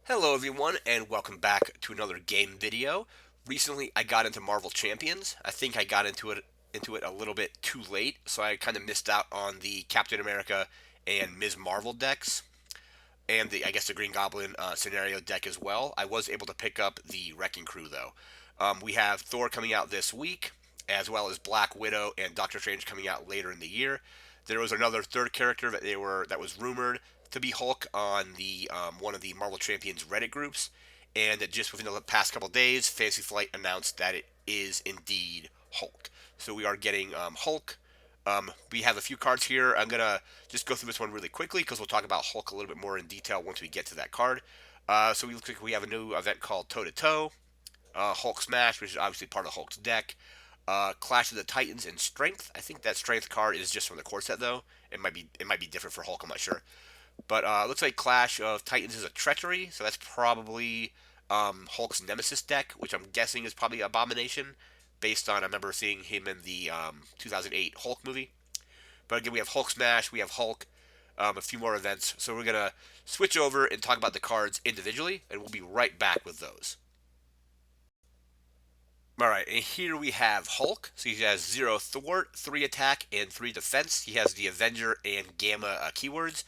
Hello everyone and welcome back to another game video. Recently I got into Marvel Champions. I think I got into it a little bit too late, so I kind of missed out on the Captain America and Ms. Marvel decks and the I guess the Green Goblin scenario deck as well. I was able to pick up the Wrecking Crew though. We have Thor coming out this week, as well as Black Widow and Doctor Strange coming out later in the year. There was another third character that was rumored to be Hulk on the one of the Marvel Champions Reddit groups, and just within the past couple of days, Fantasy Flight announced that it is indeed Hulk. So we are getting Hulk. We have a few cards here. I'm gonna just go through this one really quickly because we'll talk about Hulk a little bit more in detail once we get to that card. So we look like we have a new event called Toe to Toe, Hulk Smash, which is obviously part of Hulk's deck. Clash of the Titans and Strength. I think that Strength card is just from the core set though. It might be different for Hulk. I'm not sure. But looks like Clash of Titans is a Treachery, so that's probably Hulk's Nemesis deck, which I'm guessing is probably Abomination, based on I remember seeing him in the 2008 Hulk movie. But again, we have Hulk Smash, we have Hulk, a few more events. So we're gonna switch over and talk about the cards individually, and we'll be right back with those. All right, and here we have Hulk. So he has 0 thwart, 3 attack, and 3 defense. He has the Avenger and Gamma keywords.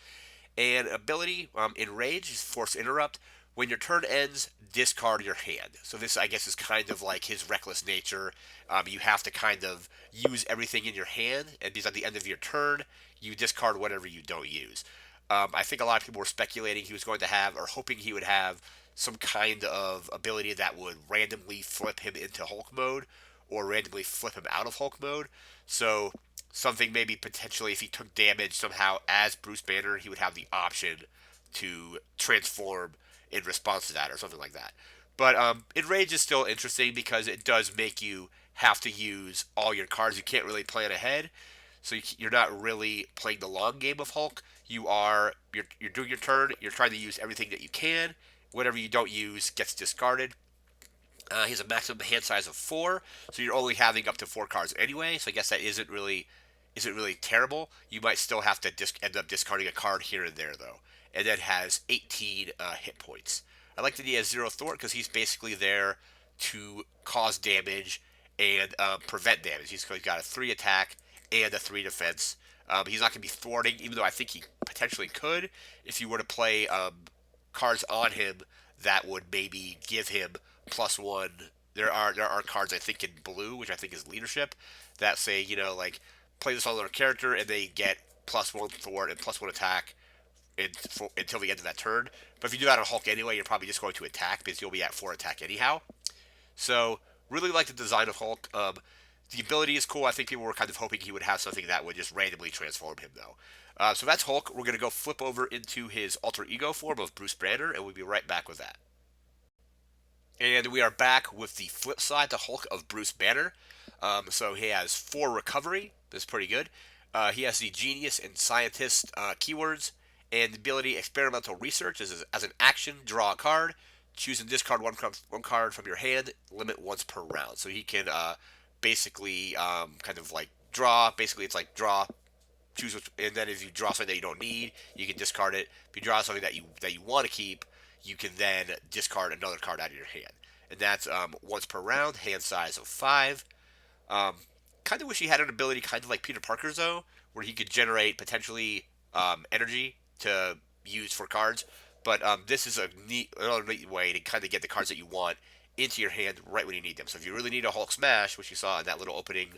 And ability, Enrage, is Force Interrupt. When your turn ends, discard your hand. So this, I guess, is kind of like his reckless nature. You have to kind of use everything in your hand, and because at the end of your turn, you discard whatever you don't use. I think a lot of people were speculating he was going to have, or hoping he would have, some kind of ability that would randomly flip him into Hulk mode, or randomly flip him out of Hulk mode. So something maybe potentially if he took damage somehow as Bruce Banner, he would have the option to transform in response to that or something like that. But Enrage is still interesting because it does make you have to use all your cards. You can't really plan ahead, so you're not really playing the long game of Hulk. You're doing your turn. You're trying to use everything that you can. Whatever you don't use gets discarded. He has a maximum hand size of 4, so you're only having up to 4 cards anyway. So I guess that isn't really terrible. You might still have to end up discarding a card here and there though, and then has 18 hit points. I like that he has 0 thwart because he's basically there to cause damage and prevent damage. He's got a 3 attack and a 3 defense. He's not going to be thwarting, even though I think he potentially could if you were to play cards on him that would maybe give him +1. There are cards I think in blue, which I think is leadership, that say like play this on their character and they get +1 thwart and +1 attack until the end of that turn. But if you do that on Hulk anyway, you're probably just going to attack because you'll be at 4 attack anyhow. So really like the design of Hulk. The ability is cool. I think people were kind of hoping he would have something that would just randomly transform him though. So that's Hulk. We're gonna go flip over into his alter ego form of Bruce Banner, and we'll be right back with that. And we are back with the flip side to Hulk of Bruce Banner. So he has 4 recovery. That's pretty good. He has the genius and scientist keywords, and the ability experimental research as an action, draw a card, choose and discard one card from your hand, limit once per round. So he can basically kind of like draw. Basically, it's like draw, choose, and then if you draw something that you don't need, you can discard it. If you draw something that you want to keep, you can then discard another card out of your hand, and that's once per round. Hand size of 5. Um, Kind of wish he had an ability kind of like Peter Parker's though, where he could generate potentially energy to use for cards. But this is another neat way to kind of get the cards that you want into your hand right when you need them. So if you really need a Hulk Smash, which you saw in that little opening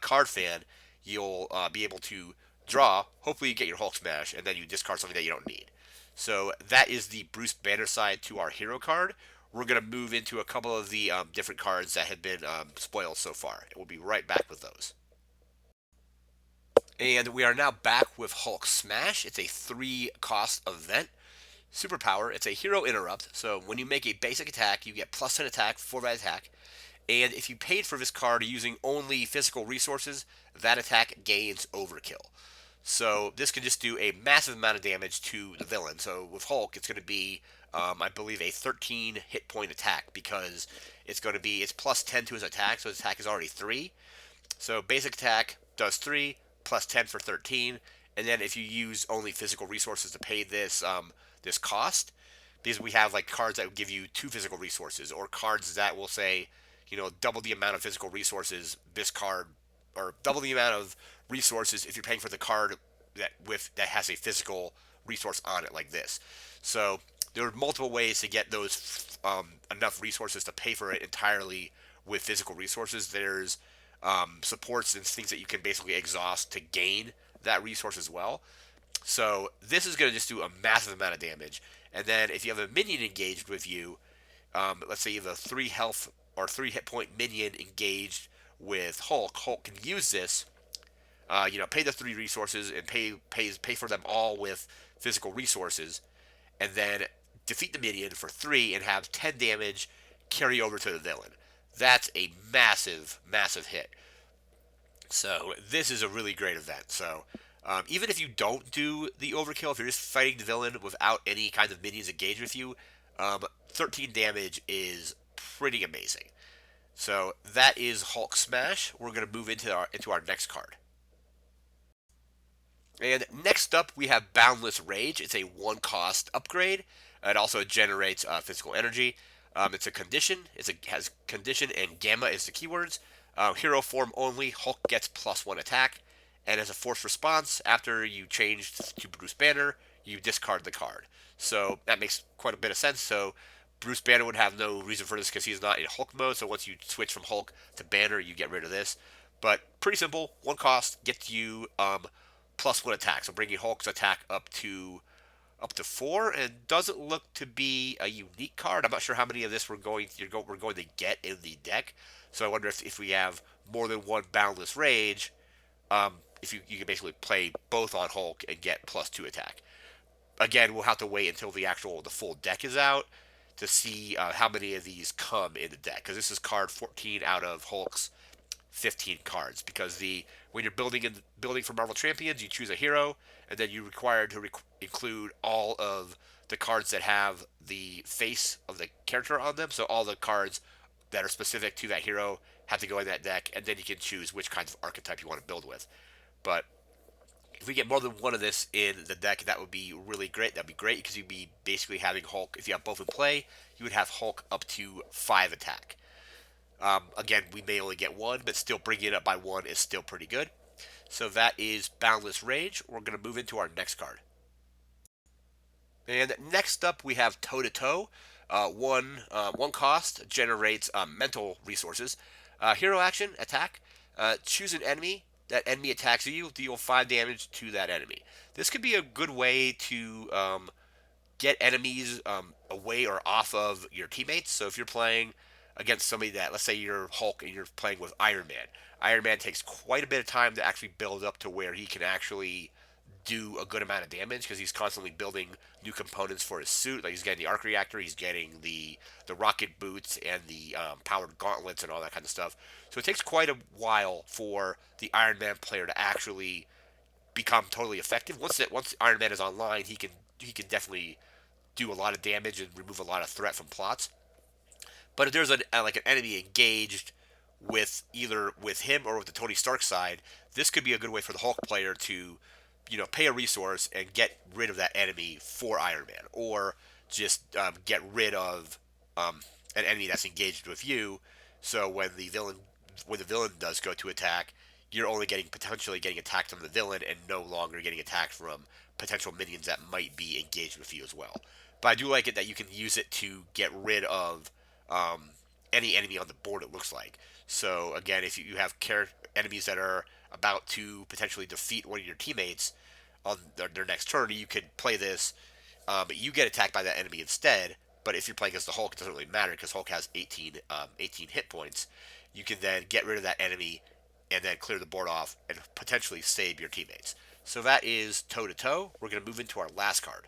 card fan, you'll be able to draw. Hopefully, you get your Hulk Smash, and then you discard something that you don't need. So that is the Bruce Banner side to our hero card. We're going to move into a couple of the different cards that have been spoiled so far. And we'll be right back with those. And we are now back with Hulk Smash. It's a 3 cost event. Superpower, it's a hero interrupt. So when you make a basic attack, you get +10 attack for that attack. And if you paid for this card using only physical resources, that attack gains overkill. So this can just do a massive amount of damage to the villain. So with Hulk, it's going to be, I believe, a 13 hit point attack because it's +10 to his attack, so his attack is already 3. So basic attack does 3 +10 for 13, and then if you use only physical resources to pay this cost, because we have like cards that will give you 2 physical resources, or cards that will say, double the amount of physical resources this card, or double the amount of resources if you're paying for the card that has a physical resource on it, like this. So there are multiple ways to get those enough resources to pay for it entirely with physical resources. There's supports and things that you can basically exhaust to gain that resource as well. So this is going to just do a massive amount of damage. And then if you have a minion engaged with you, let's say you have a 3 health or 3 hit point minion engaged with Hulk. Hulk can use this, pay the 3 resources and pay for them all with physical resources, and then defeat the minion for 3 and have 10 damage carry over to the villain. That's a massive, massive hit. So this is a really great event. So even if you don't do the overkill, if you're just fighting the villain without any kind of minions engaged with you, 13 damage is pretty amazing. So that is Hulk Smash. We're going to move into our next card. And next up, we have Boundless Rage. It's a 1 cost upgrade. It also generates physical energy. It's a condition. Has condition and gamma is the keywords. Hero form only. Hulk gets +1 attack. And as a force response, after you change to Bruce Banner, you discard the card. So that makes quite a bit of sense. So Bruce Banner would have no reason for this because he's not in Hulk mode. So once you switch from Hulk to Banner, you get rid of this. But pretty simple. 1 cost gets you +1 attack. So bringing Hulk's attack up to 4, and doesn't look to be a unique card. I'm not sure how many of this we're going to get in the deck. So I wonder if we have more than one Boundless Rage, if you can basically play both on Hulk and get +2 attack. Again, we'll have to wait until the full deck is out to see how many of these come in the deck, because this is card 14 out of Hulk's 15 cards. Because when you're building for Marvel Champions, you choose a hero, and then you're required to include all of the cards that have the face of the character on them. So all the cards that are specific to that hero have to go in that deck, and then you can choose which kinds of archetype you want to build with. But if we get more than one of this in the deck, that would be really great. That'd be great because you'd be basically having Hulk. If you have both in play, you would have Hulk up to 5 attack. Again, we may only get one, but still bringing it up by 1 is still pretty good. So that is Boundless Rage. We're going to move into our next card. And next up, we have Toe to Toe. 1 cost generates mental resources. Hero action attack. Choose an enemy. That enemy attacks you. Deal 5 damage to that enemy. This could be a good way to get enemies away or off of your teammates. So if you're playing against somebody that, let's say you're Hulk and you're playing with Iron Man. Iron Man takes quite a bit of time to actually build up to where he can actually do a good amount of damage because he's constantly building new components for his suit. Like he's getting the arc reactor, he's getting the rocket boots and the powered gauntlets and all that kind of stuff. So it takes quite a while for the Iron Man player to actually become totally effective. Once Iron Man is online, he can definitely do a lot of damage and remove a lot of threat from plots. But if there's like an enemy engaged with either with him or with the Tony Stark side, this could be a good way for the Hulk player to, pay a resource and get rid of that enemy for Iron Man, or just get rid of an enemy that's engaged with you. So when the villain does go to attack, you're only potentially getting attacked from the villain and no longer getting attacked from potential minions that might be engaged with you as well. But I do like it that you can use it to get rid of um, any enemy on the board, it looks like. So again, if you have enemies that are about to potentially defeat one of your teammates on their next turn, you could play this. You get attacked by that enemy instead. But if you're playing against the Hulk, it doesn't really matter because Hulk has 18 hit points. You can then get rid of that enemy and then clear the board off and potentially save your teammates. So that is Toe to Toe. We're going to move into our last card.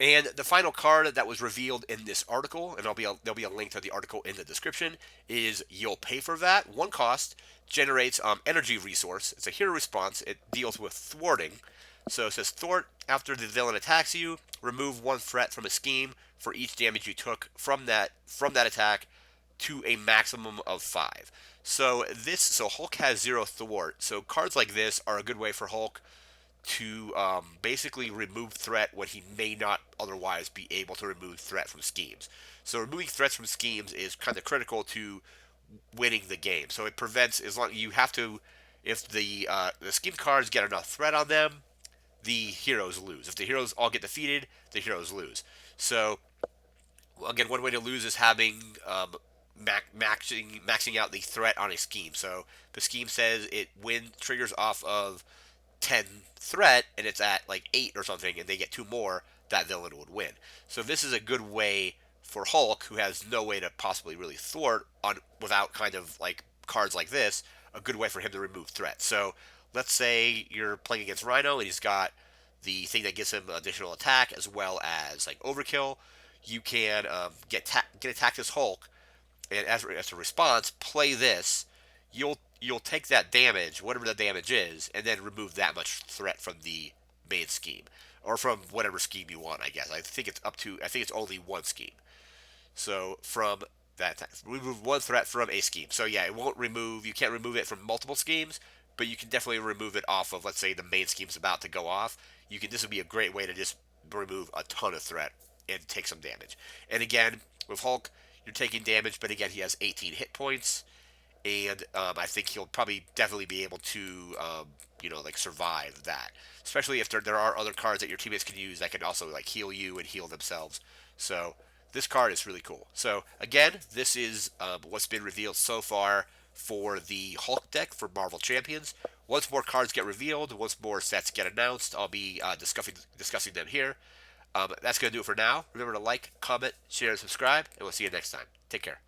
And the final card that was revealed in this article, and there'll be a link to the article in the description, is You'll Pay For That. 1 cost, generates energy resource. It's a hero response. It deals with thwarting. So it says thwart after the villain attacks you. Remove 1 threat from a scheme for each damage you took from that attack to a maximum of 5. So Hulk has 0 thwart. So cards like this are a good way for Hulk to basically remove threat when he may not otherwise be able to remove threat from schemes. So removing threats from schemes is kind of critical to winning the game. So it prevents, as long you have to, if the scheme cards get enough threat on them, the heroes lose. If the heroes all get defeated, the heroes lose. So again, one way to lose is having maxing out the threat on a scheme. So the scheme says it triggers off of 10 threat and it's at like 8 or something and they get 2 more, that villain would win. So this is a good way for Hulk, who has no way to possibly really thwart on without kind of like cards like this, a good way for him to remove threat. So let's say you're playing against Rhino and he's got the thing that gives him additional attack as well as like overkill. You can get attacked as Hulk, and as a response, play this. You'll take that damage, whatever the damage is, and then remove that much threat from the main scheme or from whatever scheme you want. I guess I think it's up to. I think it's only one scheme. So from that, remove one threat from a scheme. So yeah, it won't remove. You can't remove it from multiple schemes, but you can definitely remove it off of. Let's say the main scheme's about to go off. You can. This would be a great way to just remove a ton of threat and take some damage. And again, with Hulk, you're taking damage, but again, he has 18 hit points, and I think he'll probably definitely be able to, like survive that. Especially if there are other cards that your teammates can use that can also like heal you and heal themselves. So this card is really cool. So again, this is what's been revealed so far for the Hulk deck for Marvel Champions. Once more cards get revealed, once more sets get announced, I'll be discussing them here. That's going to do it for now. Remember to like, comment, share, and subscribe, and we'll see you next time. Take care.